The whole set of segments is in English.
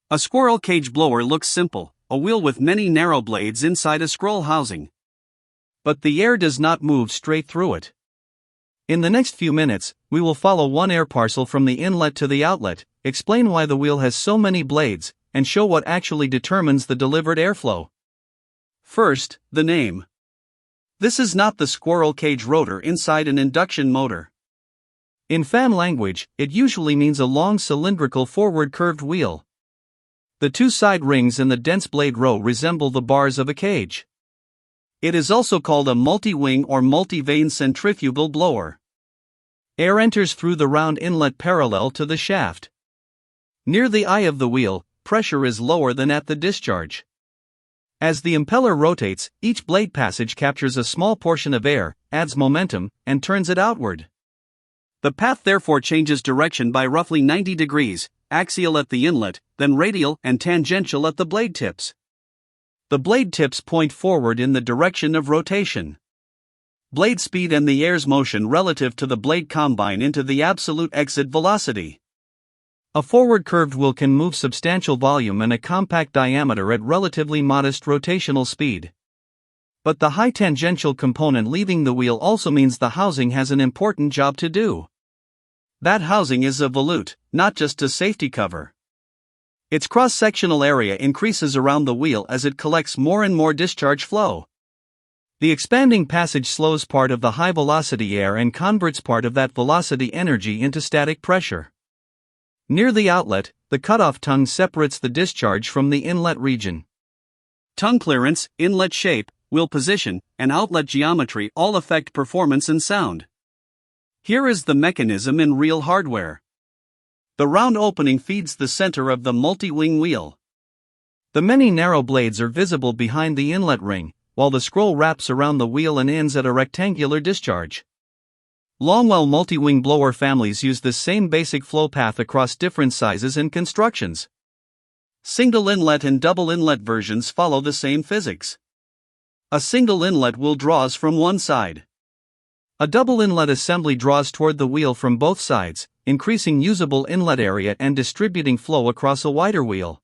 A squirrel cage blower looks simple, a wheel with many narrow blades inside a scroll housing. But the air does not move straight through it. In the next few minutes, we will follow one air parcel from the inlet to the outlet, explain why the wheel has so many blades, and show what actually determines the delivered airflow. First, the name. This is not the squirrel cage rotor inside an induction motor. In fan language, it usually means a long cylindrical forward curved wheel. The two side rings in the dense blade row resemble the bars of a cage. It is also called a multi-wing or multi-vane centrifugal blower. Air enters through the round inlet parallel to the shaft. Near the eye of the wheel, pressure is lower than at the discharge. As the impeller rotates, each blade passage captures a small portion of air, adds momentum, and turns it outward. The path therefore changes direction by roughly 90 degrees, axial at the inlet, then radial and tangential at the blade tips. The blade tips point forward in the direction of rotation. Blade speed and the air's motion relative to the blade combine into the absolute exit velocity. A forward curved wheel can move substantial volume and a compact diameter at relatively modest rotational speed. But the high tangential component leaving the wheel also means the housing has an important job to do. That housing is a volute, not just a safety cover. Its cross-sectional area increases around the wheel as it collects more and more discharge flow. The expanding passage slows part of the high-velocity air and converts part of that velocity energy into static pressure. Near the outlet, the cutoff tongue separates the discharge from the inlet region. Tongue clearance, inlet shape, wheel position, and outlet geometry all affect performance and sound. Here is the mechanism in real hardware. The round opening feeds the center of the multi-wing wheel. The many narrow blades are visible behind the inlet ring, while the scroll wraps around the wheel and ends at a rectangular discharge. Longwell multi-wing blower families use this same basic flow path across different sizes and constructions. Single-inlet and double-inlet versions follow the same physics. A single inlet will draws from one side. A double-inlet assembly draws toward the wheel from both sides, increasing usable inlet area and distributing flow across a wider wheel.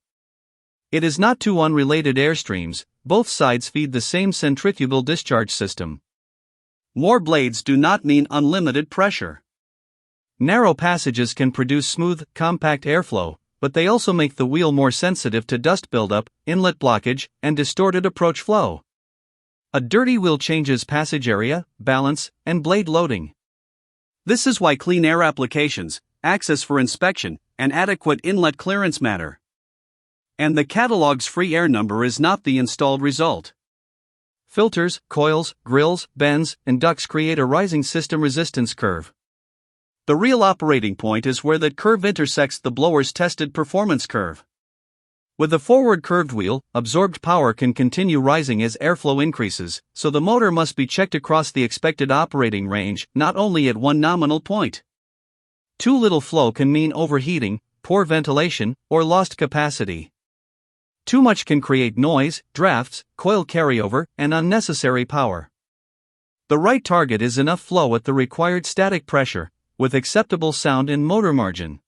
It is not two unrelated airstreams, both sides feed the same centrifugal discharge system. More blades do not mean unlimited pressure. Narrow passages can produce smooth, compact airflow, but they also make the wheel more sensitive to dust buildup, inlet blockage, and distorted approach flow. A dirty wheel changes passage area, balance, and blade loading. This is why clean air applications, access for inspection, and adequate inlet clearance matter. And the catalog's free air number is not the installed result. Filters, coils, grills, bends, and ducts create a rising system resistance curve. The real operating point is where that curve intersects the blower's tested performance curve. With a forward curved wheel, absorbed power can continue rising as airflow increases, so the motor must be checked across the expected operating range, not only at one nominal point. Too little flow can mean overheating, poor ventilation, or lost capacity. Too much can create noise, drafts, coil carryover, and unnecessary power. The right target is enough flow at the required static pressure, with acceptable sound and motor margin.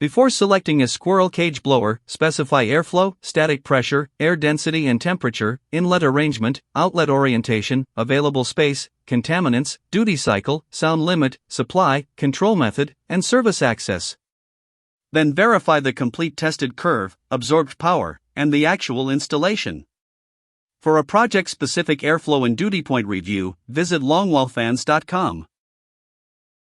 Before selecting a squirrel cage blower, specify airflow, static pressure, air density and temperature, inlet arrangement, outlet orientation, available space, contaminants, duty cycle, sound limit, supply, control method, and service access. Then verify the complete tested curve, absorbed power, and the actual installation. For a project-specific airflow and duty point review, visit longwellfans.com.